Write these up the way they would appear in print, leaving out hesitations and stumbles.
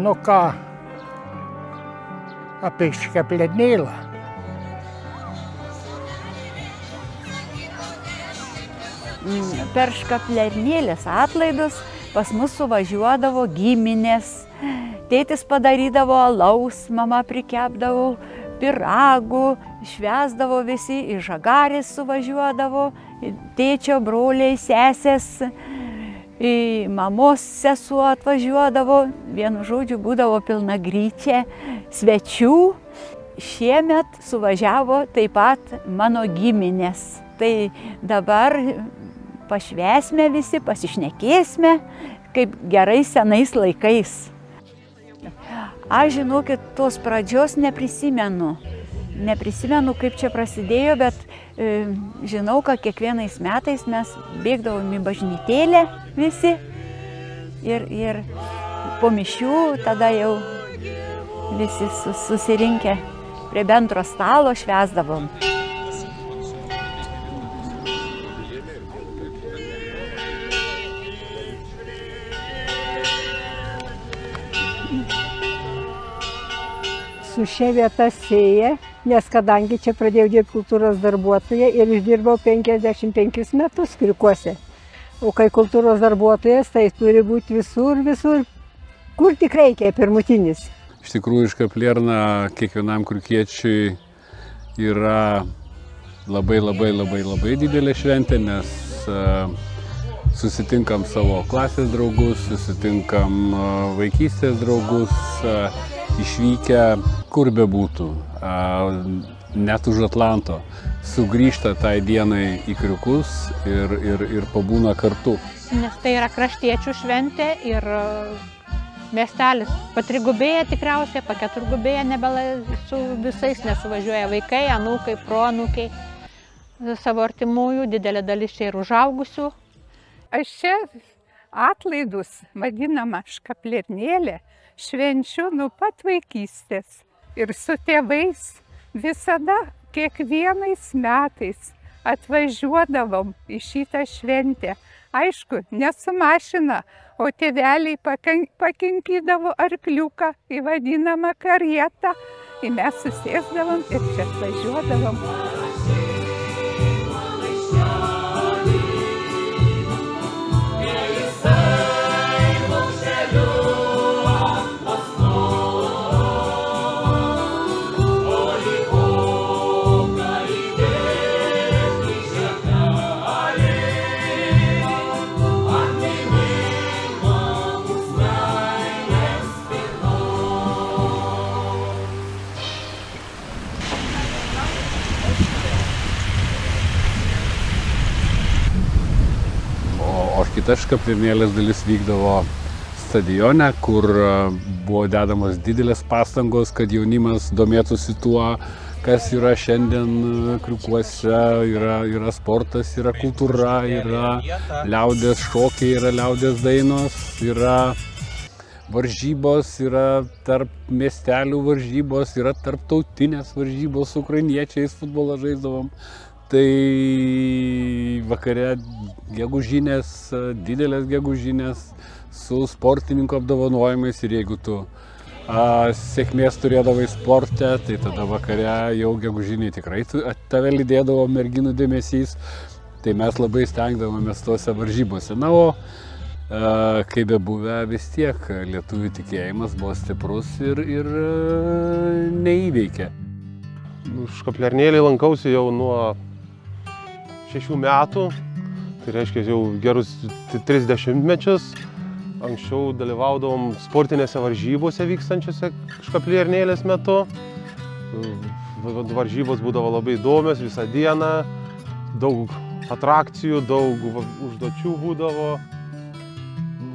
Nu ką, apie Škaplerėlę. Per Škaplerėlės atlaidus pas mus suvažiuodavo giminės. Tėtis padarydavo alaus, mama prikepdavo pyragų, švęsdavo visi, į Žagarės suvažiuodavo, tėčio broliai, sesės, į mamos sesuo atvažiuodavo. Vienu žodžiu, būdavo pilna gryčia svečių. Šiemet suvažiavo taip pat mano giminės. Tai dabar pašvęsime visi, pasišnekėsime, kaip gerai senais laikais. Aš, žinokit, tos pradžios neprisimenu. Neprisimenu, kaip čia prasidėjo, bet žinau, kad kiekvienais metais mes bėgdavom į bažnytėlę visi ir po mišių tada jau visi susirinkę prie bendro stalo švęsdavom. Su šia vieta sėja, nes kadangi čia pradėjau dirbti kultūros darbuotoja ir išdirbau 55 metus Kriukuose. O kai kultūros darbuotojas, tai turi būti visur, kur tik reikia, pirmutinis. Iš tikrųjų, Škaplerna kiekvienam kriukiečiui yra labai didelė šventė, nes susitinkam savo klasės draugus, susitinkam vaikystės draugus, išvykę kur bebūtų, net už Atlanto, sugrįžta tai dienai į Kriukus ir pabūna kartu. Nes tai yra kraštiečių šventė ir miestelis patrigubėja tikriausiai, paketurgubėja, nebela su visais nesuvažiuoja vaikai, anūkai, proanūkiai, savo artimųjų, didelė dalis čia ir užaugusių. Aš čia atlaidus, vadinama Škaplerėlė, švenčiu nuo pat vaikystės. Ir su tėvais visada, kiekvienais metais atvažiuodavom į šitą šventę. Aišku, ne su mašina, o tėveliai pakinkydavo arkliuką į vadinamą karietą. Ir mes susėsdavom ir čia atvažiuodavom. Kita Škaplerėlės dalis vykdavo stadione, kur buvo dedamos didelės pastangos, kad jaunimas domėtųsi tuo, kas yra šiandien Kriukuose, yra sportas, yra kultūra, yra liaudės šokiai, yra liaudės dainos, yra varžybos, yra tarp miestelių varžybos, yra tarptautinės varžybos, su ukrainiečiais futbolą žaisdavom. Tai vakare gegužinės, didelės gegužinės su sportininkų apdovanojimais ir jeigu tu sėkmės turėdavai sporte, tai tada vakare jau gegužiniai tikrai tave lydėdavo merginų dėmesys, tai mes labai stengdavomės tose varžybose. Na, o kaip bebuvę vis tiek lietuvių tikėjimas buvo stiprus ir neįveikė. Škaplerėlėj lankausi jau nuo 6 metų, tai reiškia jau gerus 30 mečius. Anksčiau dalyvaudavom sportinėse varžybose vykstančiose Škaplerėlės metu. Varžybos būdavo labai įdomios visą dieną, daug atrakcijų, daug užduočių būdavo.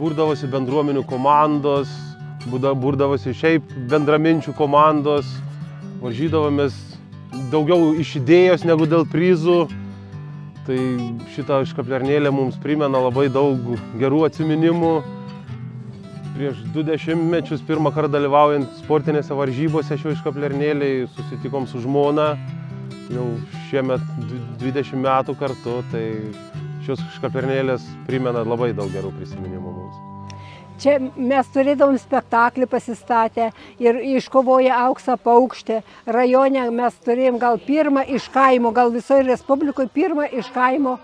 Burdavosi bendruomenių komandos, burdavosi šiaip bendraminčių komandos. Varžydavomės daugiau iš idėjos negu dėl prizų. Tai šitą Škaplerėlę mums primena labai daug gerų atsiminimų. Prieš 20 mečius pirmą kartą dalyvaujant sportinėse varžybose šioj Škaplerėlėj susitikom su žmona. Jau šiemet 20 metų kartu, tai šios Škaplerėlės primena labai daug gerų prisiminimų mums. Čia mes turėdavom spektaklį pasistatę ir iškovoję auksą paukštę. Rajone mes turėjom gal pirmą iš kaimo, gal visoje Respublikoje pirmą iš kaimo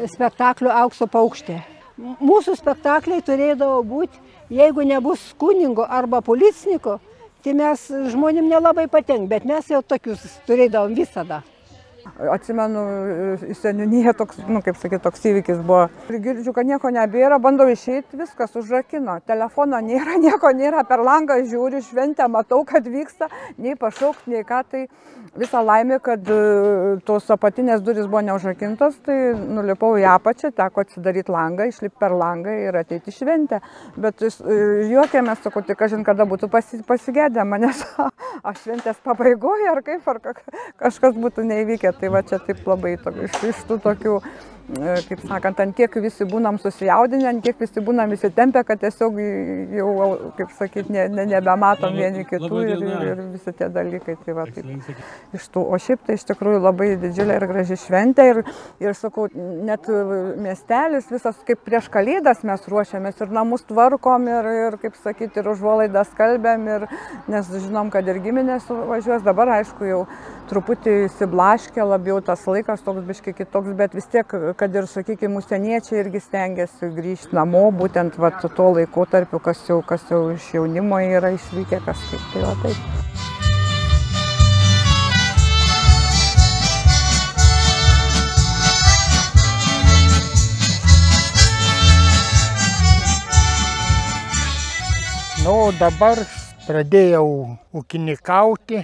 spektaklio aukso paukštė. Mūsų spektakliai turėdavo būti, jeigu nebus kunigo arba policininko, tai mes žmonėm nelabai patenk, bet mes jau tokius turėdavom visada. Atsimenu, į seniūniją toks, kaip sakyti, toks įvykis buvo. Ir girdžiu, kad nieko nebėra, bandau išeiti, viskas užrakino. Telefono nėra, nieko nėra, per langą žiūriu, šventę, matau, kad vyksta, nei pašaukti, nei ką. Tai visa laimė, kad tos apatinės durys buvo neužrakintos, tai nulipau į apačią, teko atsidaryti langą, išlipti per langą ir ateiti į šventę. Bet juokėmės, sakau, tik kažin kada būtų pasigėdę manęs, aš šventės pabaigoje ar kaip, ar kažkas būtų neįvykę. Tai va čia taip labai iš tų tokių, kaip sakant, ant tiek visi būnam susijaudinę, ant tiek visi būnam įsitempę, kad tiesiog jau, kaip sakyti, nebematom vieni kitų ir visi tie dalykai. Tai va taip iš tų. O šiaip tai iš tikrųjų labai didžiulė ir graži šventė ir sakau, net miestelis visas kaip prieš Kalėdas mes ruošiamės ir namus tvarkom ir kaip sakyti, ir užuolaidas skalbiam, nes žinom, kad ir giminės važiuos. Dabar aišku jau truputį įsiblaškė labiau tas laikas, toks biškai kitoks, bet vis tiek, kad ir, sakykime, užsieniečiai irgi stengiasi grįžti namo, būtent va, tuo laikotarpiu, kas jau iš jaunimo yra išvykę kažkaip. Tai va taip. Nu, dabar pradėjau ūkininkauti,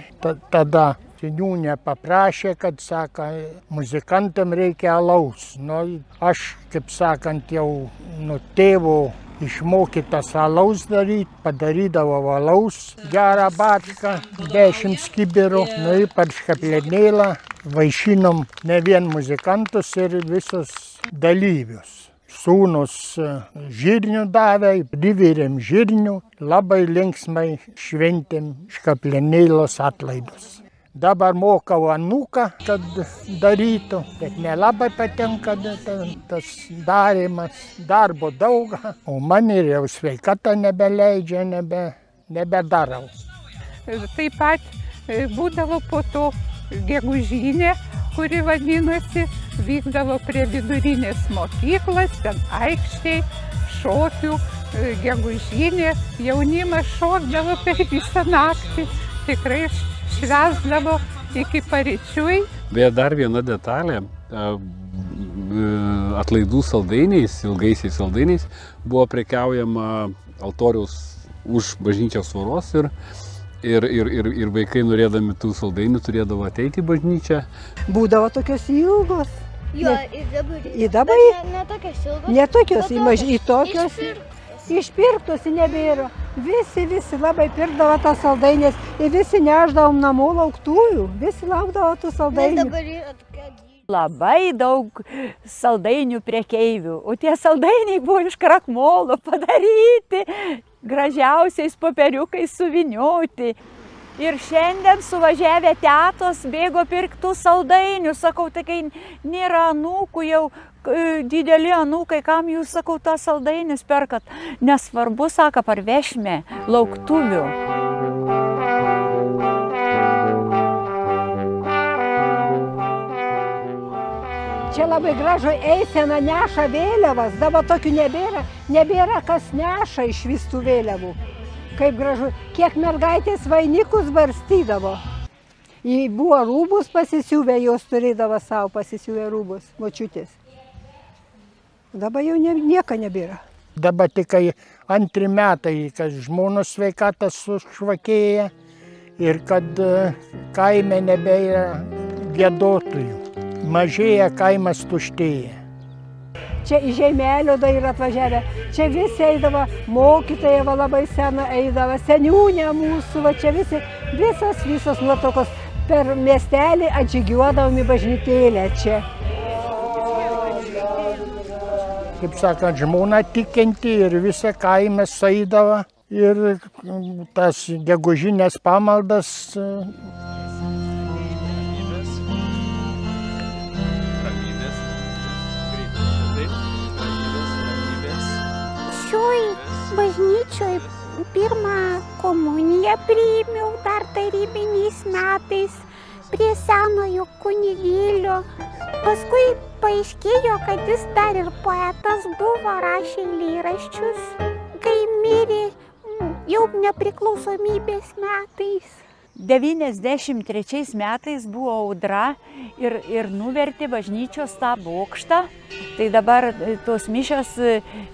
tada seniūnė paprašė, kad, sako, muzikantam reikia alaus. Nu, aš, kaip sakant, jau nuo tėvo išmokytas alaus daryti, padarydavo alaus, gerą batką, 10 kibirų, nu, ypač kaplenėlą, vaišinom ne vien muzikantus ir visus dalyvius. Sūnus žirnių davė, privirėm žirnių, labai linksmai šventėm škaplenėlos atlaidus. Dabar mokau anūką, kad darytų, bet nelabai patinka tas darymas, darbo daug, o man ir jau sveikata nebeleidžia, nebedarau. Taip pat būdavo po to gegužinė, kuri vadinasi, vykdavo prie vidurinės mokyklos, ten aikštėj, šokių, gegužinė, jaunimas šokdavo per visą naktį, tikrai švęsdavo iki paryčiui. Beje, dar viena detalė, atlaidų saldainiais, ilgaisiais saldainiais buvo prekiaujama altoriaus už bažnyčios tvoros ir vaikai norėdami tų saldainių turėdavo ateiti į bažnyčią. Būdavo tokios ilgos. Jo, į dabar. Ne tokios ilgos. Ne tokios, į tokios. Išpirktos nebėra. Visi labai pirkdavo tas saldainės ir visi neždavom namo lauktųjų. Visi laukdavo tų saldainių. Labai daug saldainių prekeivių, o tie saldainiai buvo iš krakmolo padaryti, gražiausiais popieriukais suvinioti. Ir šiandien suvažiavę tetos bėgo pirktų saldainių. Sakau, tai kai nėra anūkų, jau dideli anūkai, kam jūs, sakau, tą saldainius perkat? Nesvarbu, sako, parvešime lauktuvių. Čia labai gražu eisena neša vėliavas, dabar tokių nebėra kas neša iš visų vėliavų. Kaip gražu, kiek mergaitės vainikus barstydavo. Buvo rūbus pasisiūvę, jos turėdavo savo pasisiūvę rūbus, močiutės. Dabar jau nieko nebėra. Dabar tik 2 metai, kad žmonos sveikatas sušvakėja ir kad kaime nebėra giedotojų. Mažėja, kaimas tuštėja. Čia į Žeimelio dar yra atvažiavę. Čia visi eidavo, mokytoja labai sena eidavo, seniūnė mūsų, va čia visos nuotraukos per miestelį atžygiuodavom į bažnytėlę čia. Kaip sakant, žmona tikinti ir visa kaime sueidavo ir tas gegužinės pamaldas. Šioj bažnyčioj Čia priėmiau dar tarybiniais metais prie senojo kunigėlio. Paskui paaiškėjo, kad jis dar ir poetas buvo, rašė eilėraščius, kai mirė jau nepriklausomybės metais. 93 metais buvo audra ir nuvertė bažnyčios tą bokštą. Tai dabar tos mišios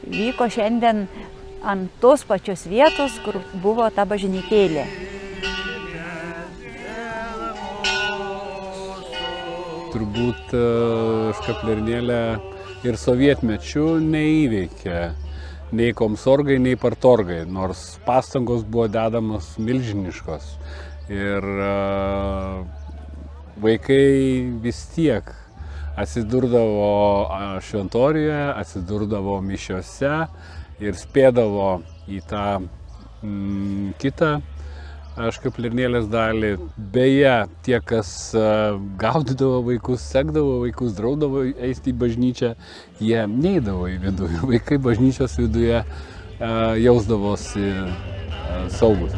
vyko šiandien ant tos pačios vietos, kur buvo ta bažnytėlė. Turbūt Škapliernėlė ir sovietmečiu neįveikė nei komsorgai, nei partorgai, nors pastangos buvo dedamos milžiniškos. Ir vaikai vis tiek atsidurdavo šventorijoje, atsidurdavo mišiose ir spėdavo į tą kitą Škapliernėlės dalį. Beje, tie, kas gaudydavo vaikus, sekdavo vaikus, draudavo eisti į bažnyčią, jie neidavo į vidų. Vaikai bažnyčios viduje jausdavosi saugus.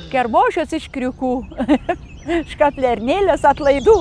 Kermošius iš Kriukų, Škapliernėlės atlaidų.